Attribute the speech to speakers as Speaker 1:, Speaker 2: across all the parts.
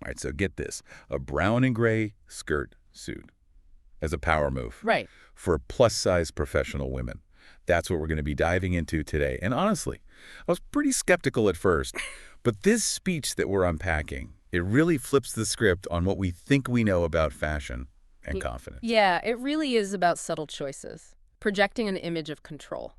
Speaker 1: right, so get this. A brown and gray skirt suit as a power move
Speaker 2: Right.
Speaker 1: for plus-size professional women. That's what we're going to be diving into today. And honestly, I was pretty skeptical at first, but this speech that we're unpacking, it really flips the script on what we think we know about fashion and confidence.
Speaker 2: Yeah, it really is about subtle choices, projecting an image of control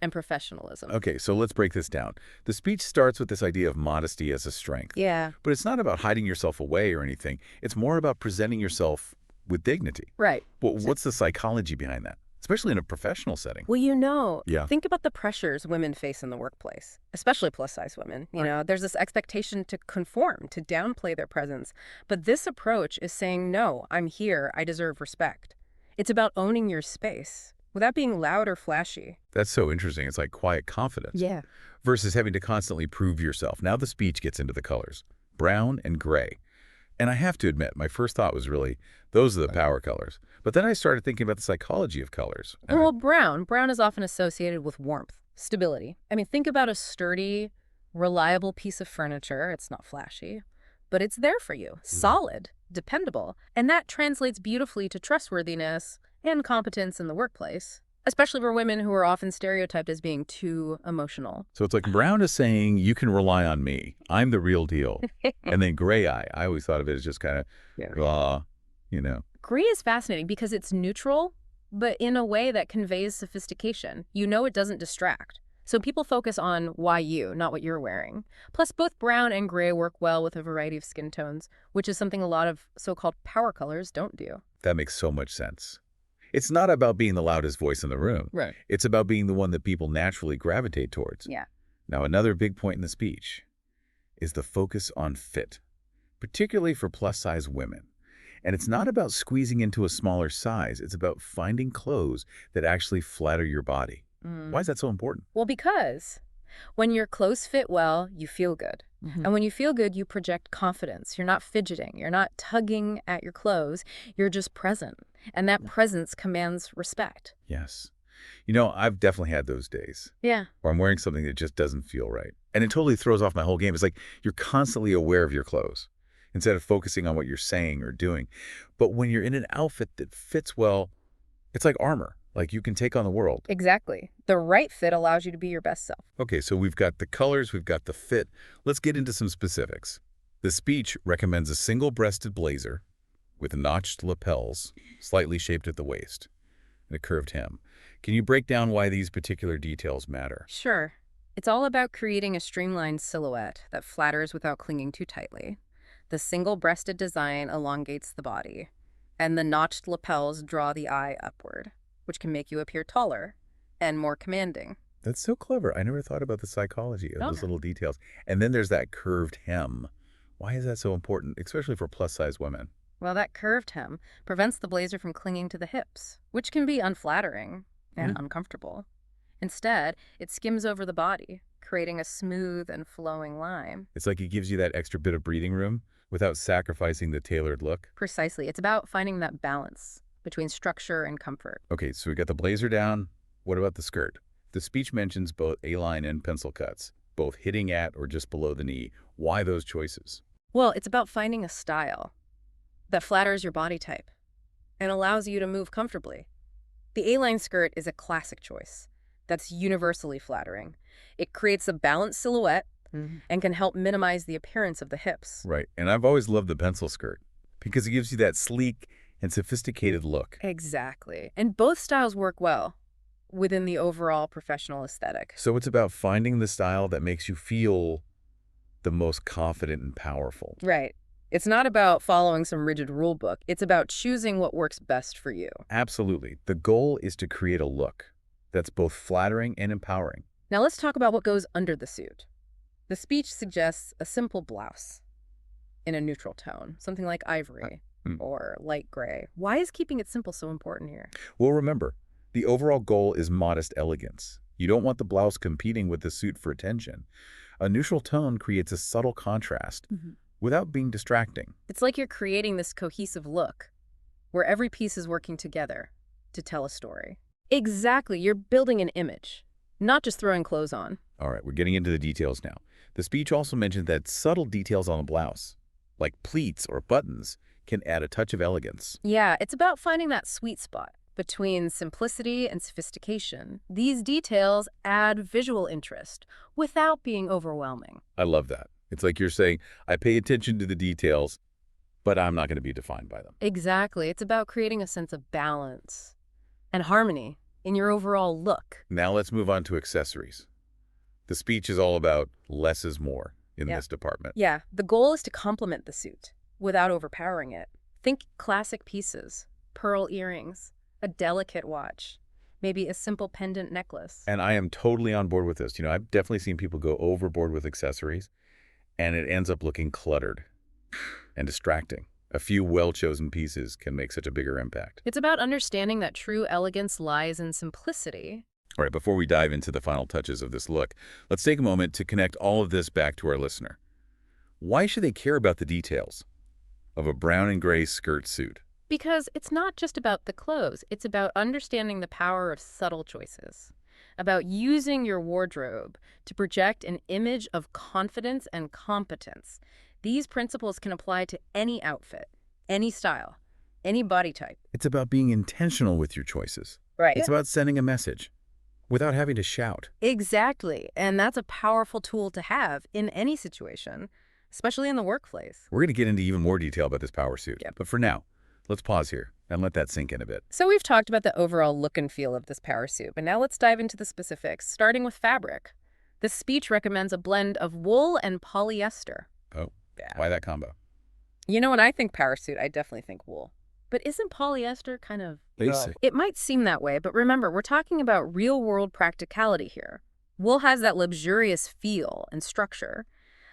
Speaker 2: and professionalism.
Speaker 1: Okay, so let's break this down. The speech starts with this idea of modesty as a strength.
Speaker 2: Yeah.
Speaker 1: But it's not about hiding yourself away or anything. It's more about presenting yourself with dignity.
Speaker 2: Right.
Speaker 1: Well, what's the psychology behind that, especially in a professional setting?
Speaker 2: Well,
Speaker 1: Yeah.
Speaker 2: think about the pressures women face in the workplace, especially plus-size women. There's this expectation to conform, to downplay their presence. But this approach is saying, no, I'm here, I deserve respect. It's about owning your space without being loud or flashy.
Speaker 1: That's so interesting. It's like quiet confidence.
Speaker 2: Yeah.
Speaker 1: Versus having to constantly prove yourself. Now the speech gets into the colors, brown and gray. And I have to admit, my first thought was really, those are the power colors. But then I started thinking about the psychology of colors.
Speaker 2: Well, brown is often associated with warmth, stability. I mean, think about a sturdy, reliable piece of furniture. It's not flashy, but it's there for you. Solid, dependable. And that translates beautifully to trustworthiness and competence in the workplace, especially for women who are often stereotyped as being too emotional.
Speaker 1: So it's like brown is saying, you can rely on me. I'm the real deal. And then gray I always thought of it as just kind of,
Speaker 2: Gray is fascinating because it's neutral, but in a way that conveys sophistication. It doesn't distract. So people focus on why you, not what you're wearing. Plus, both brown and gray work well with a variety of skin tones, which is something a lot of so-called power colors don't do.
Speaker 1: That makes so much sense. It's not about being the loudest voice in the room.
Speaker 2: Right.
Speaker 1: It's about being the one that people naturally gravitate towards.
Speaker 2: Yeah.
Speaker 1: Now, another big point in the speech is the focus on fit, particularly for plus-size women. And it's not about squeezing into a smaller size. It's about finding clothes that actually flatter your body. Why is that so important?
Speaker 2: Well, because when your clothes fit well, you feel good. And when you feel good, you project confidence. You're not fidgeting. You're not tugging at your clothes. You're just present. And that presence commands respect.
Speaker 1: Yes. I've definitely had those days.
Speaker 2: Yeah.
Speaker 1: Where I'm wearing something that just doesn't feel right. And it totally throws off my whole game. It's like you're constantly aware of your clothes instead of focusing on what you're saying or doing. But when you're in an outfit that fits well, it's like armor. Like you can take on the world.
Speaker 2: Exactly. The right fit allows you to be your best self.
Speaker 1: Okay, so we've got the colors, we've got the fit. Let's get into some specifics. The speech recommends a single-breasted blazer with notched lapels, slightly shaped at the waist, and a curved hem. Can you break down why these particular details matter?
Speaker 2: Sure. It's all about creating a streamlined silhouette that flatters without clinging too tightly. The single-breasted design elongates the body, and the notched lapels draw the eye upward, which can make you appear taller and more commanding.
Speaker 1: That's so clever. I never thought about the psychology of those little details. And then there's that curved hem. Why is that so important, especially for plus-size women?
Speaker 2: Well, that curved hem prevents the blazer from clinging to the hips, which can be unflattering and uncomfortable. Instead, it skims over the body, creating a smooth and flowing line.
Speaker 1: It's like it gives you that extra bit of breathing room without sacrificing the tailored look.
Speaker 2: Precisely. It's about finding that balance between structure and comfort.
Speaker 1: Okay, so we got the blazer down. What about the skirt? The speech mentions both A-line and pencil cuts, both hitting at or just below the knee. Why those choices?
Speaker 2: Well, it's about finding a style that flatters your body type and allows you to move comfortably. The A-line skirt is a classic choice that's universally flattering. It creates a balanced silhouette and can help minimize the appearance of the hips.
Speaker 1: Right, and I've always loved the pencil skirt because it gives you that sleek and sophisticated look.
Speaker 2: Exactly. And both styles work well within the overall professional aesthetic.
Speaker 1: So it's about finding the style that makes you feel the most confident and powerful.
Speaker 2: Right. It's not about following some rigid rule book. It's about choosing what works best for you.
Speaker 1: Absolutely. The goal is to create a look that's both flattering and empowering.
Speaker 2: Now let's talk about what goes under the suit. The speech suggests a simple blouse in a neutral tone, something like ivory or light gray. Why is keeping it simple so important here?
Speaker 1: Well, remember, the overall goal is modest elegance. You don't want the blouse competing with the suit for attention. A neutral tone creates a subtle contrast without being distracting.
Speaker 2: It's like you're creating this cohesive look where every piece is working together to tell a story. Exactly. You're building an image, not just throwing clothes on.
Speaker 1: All right, we're getting into the details now. The speech also mentioned that subtle details on the blouse, like pleats or buttons, can add a touch of elegance.
Speaker 2: Yeah, it's about finding that sweet spot between simplicity and sophistication. These details add visual interest without being overwhelming.
Speaker 1: I love that. It's like you're saying, I pay attention to the details, but I'm not going to be defined by them.
Speaker 2: Exactly. It's about creating a sense of balance and harmony in your overall look.
Speaker 1: Now let's move on to accessories. The speech is all about less is more in
Speaker 2: Yeah.
Speaker 1: this department.
Speaker 2: Yeah, the goal is to complement the suit without overpowering it. Think classic pieces, pearl earrings, a delicate watch, maybe a simple pendant necklace.
Speaker 1: And I am totally on board with this. I've definitely seen people go overboard with accessories, and it ends up looking cluttered and distracting. A few well-chosen pieces can make such a bigger impact.
Speaker 2: It's about understanding that true elegance lies in simplicity.
Speaker 1: All right, before we dive into the final touches of this look, let's take a moment to connect all of this back to our listener. Why should they care about the details of a brown and gray skirt suit?
Speaker 2: Because it's not just about the clothes, it's about understanding the power of subtle choices, about using your wardrobe to project an image of confidence and competence. These principles can apply to any outfit, any style, any body type.
Speaker 1: It's about being intentional with your choices.
Speaker 2: Right.
Speaker 1: It's about sending a message without having to shout.
Speaker 2: Exactly. And that's a powerful tool to have in any situation, especially in the workplace.
Speaker 1: We're going to get into even more detail about this power suit.
Speaker 2: Yep.
Speaker 1: But for now, let's pause here and let that sink in a bit.
Speaker 2: So we've talked about the overall look and feel of this power suit, but now let's dive into the specifics, starting with fabric. The speech recommends a blend of wool and polyester.
Speaker 1: Oh,
Speaker 2: Yeah.
Speaker 1: why that combo?
Speaker 2: When I think power suit, I definitely think wool. But isn't polyester kind of
Speaker 1: Basic.
Speaker 2: It might seem that way, but remember, we're talking about real-world practicality here. Wool has that luxurious feel and structure,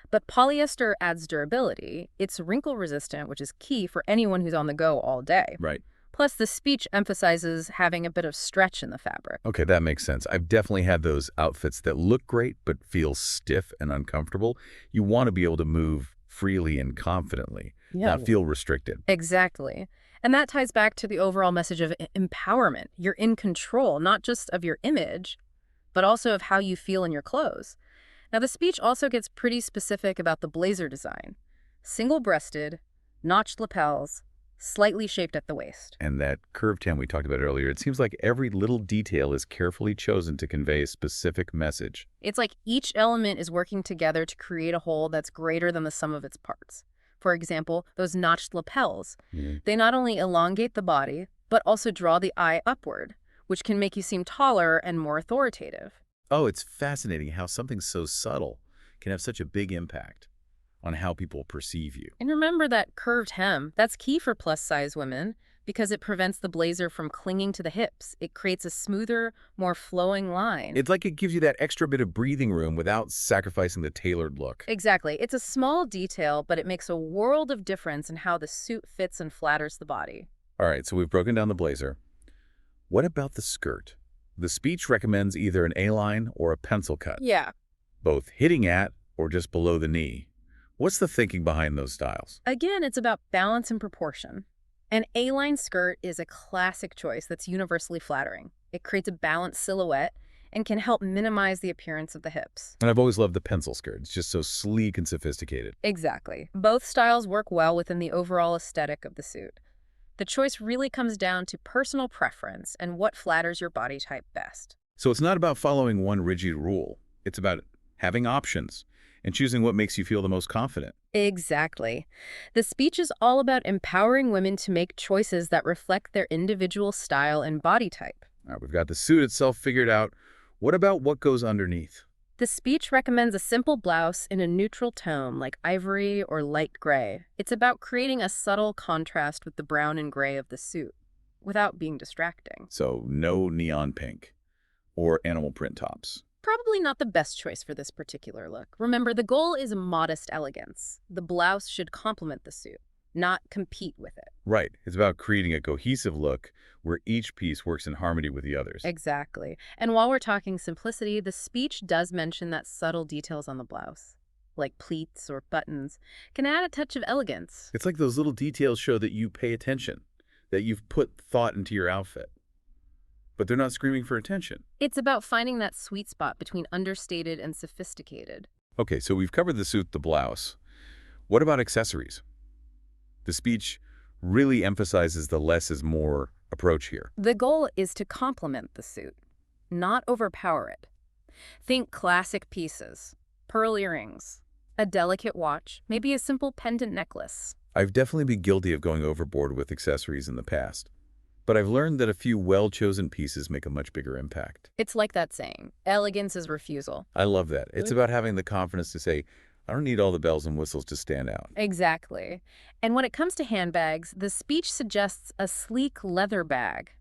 Speaker 2: but polyester adds durability. It's wrinkle-resistant, which is key for anyone who's on the go all day.
Speaker 1: Right.
Speaker 2: Plus, the speech emphasizes having a bit of stretch in the fabric.
Speaker 1: Okay, that makes sense. I've definitely had those outfits that look great but feel stiff and uncomfortable. You want to be able to move freely and confidently, not feel restricted.
Speaker 2: Exactly. And that ties back to the overall message of empowerment. You're in control, not just of your image, but also of how you feel in your clothes. Now, the speech also gets pretty specific about the blazer design. Single-breasted, notched lapels, slightly shaped at the waist.
Speaker 1: And that curved hem we talked about earlier, it seems like every little detail is carefully chosen to convey a specific message.
Speaker 2: It's like each element is working together to create a whole that's greater than the sum of its parts. For example, those notched lapels. They not only elongate the body, but also draw the eye upward, which can make you seem taller and more authoritative.
Speaker 1: Oh, it's fascinating how something so subtle can have such a big impact on how people perceive you.
Speaker 2: And remember that curved hem. That's key for plus-size women because it prevents the blazer from clinging to the hips. It creates a smoother, more flowing line.
Speaker 1: It's like it gives you that extra bit of breathing room without sacrificing the tailored look.
Speaker 2: Exactly. It's a small detail, but it makes a world of difference in how the suit fits and flatters the body.
Speaker 1: All right, so we've broken down the blazer. What about the skirt? The speech recommends either an A-line or a pencil cut,
Speaker 2: Yeah.
Speaker 1: both hitting at or just below the knee. What's the thinking behind those styles?
Speaker 2: Again, it's about balance and proportion. An A-line skirt is a classic choice that's universally flattering. It creates a balanced silhouette and can help minimize the appearance of the hips.
Speaker 1: And I've always loved the pencil skirt. It's just so sleek and sophisticated.
Speaker 2: Exactly. Both styles work well within the overall aesthetic of the suit. The choice really comes down to personal preference and what flatters your body type best.
Speaker 1: So it's not about following one rigid rule. It's about having options and choosing what makes you feel the most confident.
Speaker 2: Exactly. The speech is all about empowering women to make choices that reflect their individual style and body type.
Speaker 1: All right, we've got the suit itself figured out. What about what goes underneath?
Speaker 2: The speech recommends a simple blouse in a neutral tone like ivory or light gray. It's about creating a subtle contrast with the brown and gray of the suit without being distracting.
Speaker 1: So no neon pink or animal print tops.
Speaker 2: Probably not the best choice for this particular look. Remember, the goal is modest elegance. The blouse should complement the suit, not compete with it.
Speaker 1: Right. It's about creating a cohesive look where each piece works in harmony with the others.
Speaker 2: Exactly. And while we're talking simplicity, the speech does mention that subtle details on the blouse, like pleats or buttons, can add a touch of elegance.
Speaker 1: It's like those little details show that you pay attention, that you've put thought into your outfit. But they're not screaming for attention.
Speaker 2: It's about finding that sweet spot between understated and sophisticated.
Speaker 1: Okay, so we've covered the suit, the blouse. What about accessories? The speech really emphasizes the less is more approach here.
Speaker 2: The goal is to complement the suit, not overpower it. Think classic pieces, pearl earrings, a delicate watch, maybe a simple pendant necklace.
Speaker 1: I've definitely been guilty of going overboard with accessories in the past, but I've learned that a few well-chosen pieces make a much bigger impact.
Speaker 2: It's like that saying, elegance is refusal.
Speaker 1: I love that. It's about having the confidence to say, I don't need all the bells and whistles to stand out.
Speaker 2: Exactly. And when it comes to handbags, the speech suggests a sleek leather bag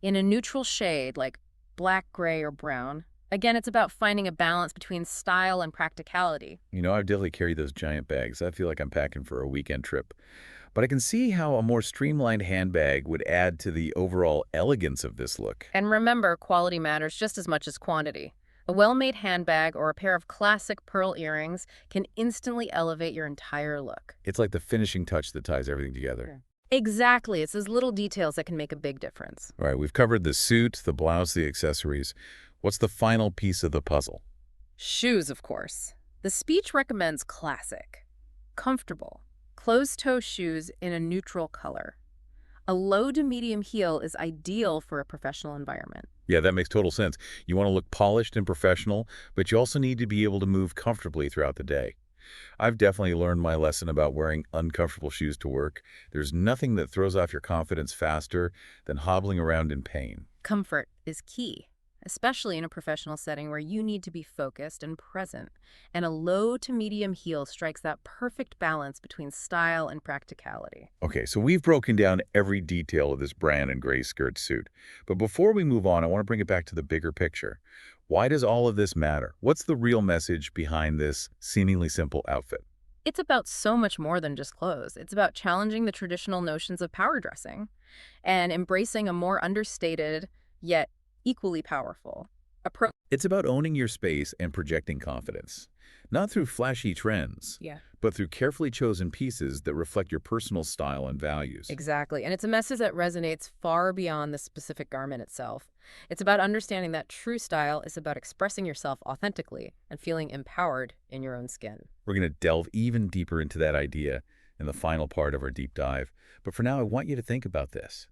Speaker 2: in a neutral shade like black, gray, or brown. Again, it's about finding a balance between style and practicality.
Speaker 1: You know, I've definitely carried those giant bags. I feel like I'm packing for a weekend trip. But I can see how a more streamlined handbag would add to the overall elegance of this look.
Speaker 2: And remember, quality matters just as much as quantity. A well-made handbag or a pair of classic pearl earrings can instantly elevate your entire look.
Speaker 1: It's like the finishing touch that ties everything together.
Speaker 2: Exactly. It's those little details that can make a big difference.
Speaker 1: All right, we've covered the suit, the blouse, the accessories. What's the final piece of the puzzle?
Speaker 2: Shoes, of course. The speech recommends classic, comfortable, closed-toe shoes in a neutral color. A low to medium heel is ideal for a professional environment.
Speaker 1: Yeah, that makes total sense. You want to look polished and professional, but you also need to be able to move comfortably throughout the day. I've definitely learned my lesson about wearing uncomfortable shoes to work. There's nothing that throws off your confidence faster than hobbling around in pain.
Speaker 2: Comfort is key, especially in a professional setting where you need to be focused and present. And a low to medium heel strikes that perfect balance between style and practicality.
Speaker 1: Okay, so we've broken down every detail of this brown and gray skirt suit. But before we move on, I want to bring it back to the bigger picture. Why does all of this matter? What's the real message behind this seemingly simple outfit?
Speaker 2: It's about so much more than just clothes. It's about challenging the traditional notions of power dressing and embracing a more understated, yet equally powerful approach.
Speaker 1: It's about owning your space and projecting confidence, not through flashy trends, but through carefully chosen pieces that reflect your personal style and values.
Speaker 2: Exactly. And it's a message that resonates far beyond the specific garment itself. It's about understanding that true style is about expressing yourself authentically and feeling empowered in your own skin.
Speaker 1: We're going to delve even deeper into that idea in the final part of our deep dive. But for now, I want you to think about this.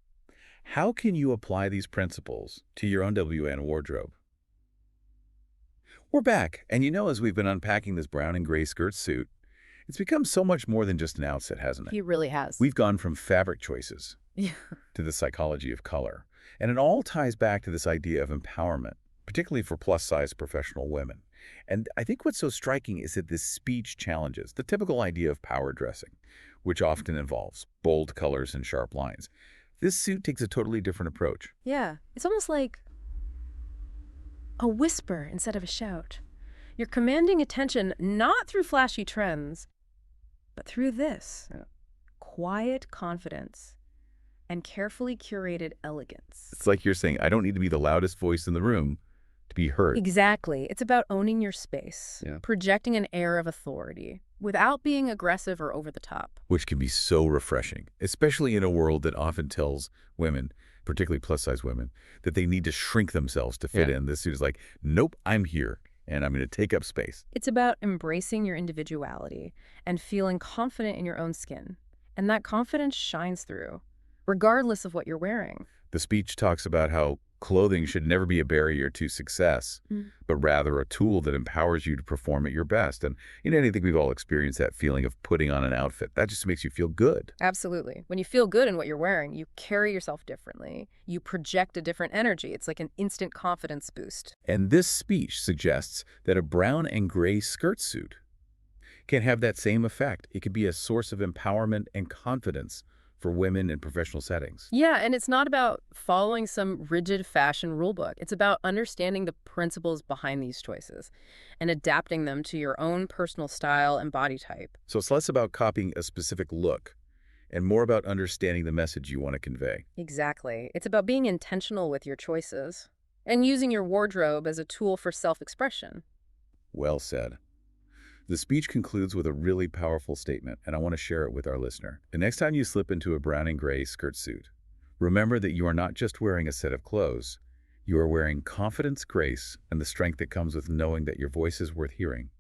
Speaker 1: How can you apply these principles to your own WN wardrobe? We're back, and as we've been unpacking this brown and gray skirt suit, it's become so much more than just an outfit, hasn't it?
Speaker 2: He really has.
Speaker 1: We've gone from fabric choices
Speaker 2: Yeah.
Speaker 1: to the psychology of color, and it all ties back to this idea of empowerment, particularly for plus-size professional women. And I think what's so striking is that this speech challenges the typical idea of power dressing, which often involves bold colors and sharp lines. This suit takes a totally different approach.
Speaker 2: Yeah. It's almost like a whisper instead of a shout. You're commanding attention not through flashy trends, but through this quiet confidence and carefully curated elegance.
Speaker 1: It's like you're saying, I don't need to be the loudest voice in the room to be heard.
Speaker 2: Exactly. It's about owning your space,
Speaker 1: Yeah.
Speaker 2: projecting an air of authority without being aggressive or over the top.
Speaker 1: Which can be so refreshing, especially in a world that often tells women, particularly plus-size women, that they need to shrink themselves to fit in. This suit is like, nope, I'm here, and I'm going to take up space.
Speaker 2: It's about embracing your individuality and feeling confident in your own skin. And that confidence shines through, regardless of what you're wearing.
Speaker 1: The speech talks about how clothing should never be a barrier to success, but rather a tool that empowers you to perform at your best. And I think we've all experienced that feeling of putting on an outfit. That just makes you feel good.
Speaker 2: Absolutely. When you feel good in what you're wearing, you carry yourself differently. You project a different energy. It's like an instant confidence boost.
Speaker 1: And this speech suggests that a brown and gray skirt suit can have that same effect. It could be a source of empowerment and confidence for women in professional settings.
Speaker 2: Yeah, and it's not about following some rigid fashion rulebook. It's about understanding the principles behind these choices and adapting them to your own personal style and body type.
Speaker 1: So it's less about copying a specific look and more about understanding the message you want to convey.
Speaker 2: Exactly. It's about being intentional with your choices and using your wardrobe as a tool for self-expression.
Speaker 1: Well said. The speech concludes with a really powerful statement, and I want to share it with our listener. The next time you slip into a brown and gray skirt suit, remember that you are not just wearing a set of clothes. You are wearing confidence, grace, and the strength that comes with knowing that your voice is worth hearing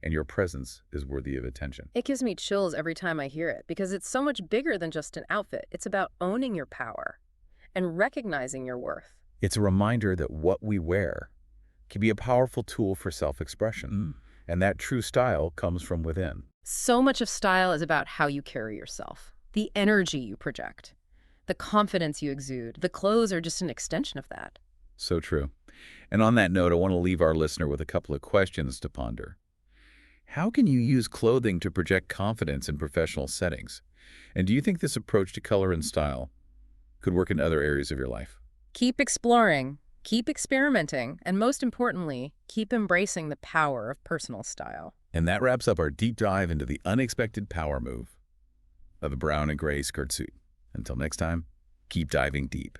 Speaker 1: and your presence is worthy of attention.
Speaker 2: It gives me chills every time I hear it because it's so much bigger than just an outfit. It's about owning your power and recognizing your worth.
Speaker 1: It's a reminder that what we wear can be a powerful tool for self-expression, and that true style comes from within.
Speaker 2: So much of style is about how you carry yourself, the energy you project, the confidence you exude. The clothes are just an extension of that.
Speaker 1: So true. And on that note, I want to leave our listener with a couple of questions to ponder. How can you use clothing to project confidence in professional settings? And do you think this approach to color and style could work in other areas of your life?
Speaker 2: Keep exploring, keep experimenting, and most importantly, keep embracing the power of personal style.
Speaker 1: And that wraps up our deep dive into the unexpected power move of a brown and gray skirt suit. Until next time, keep diving deep.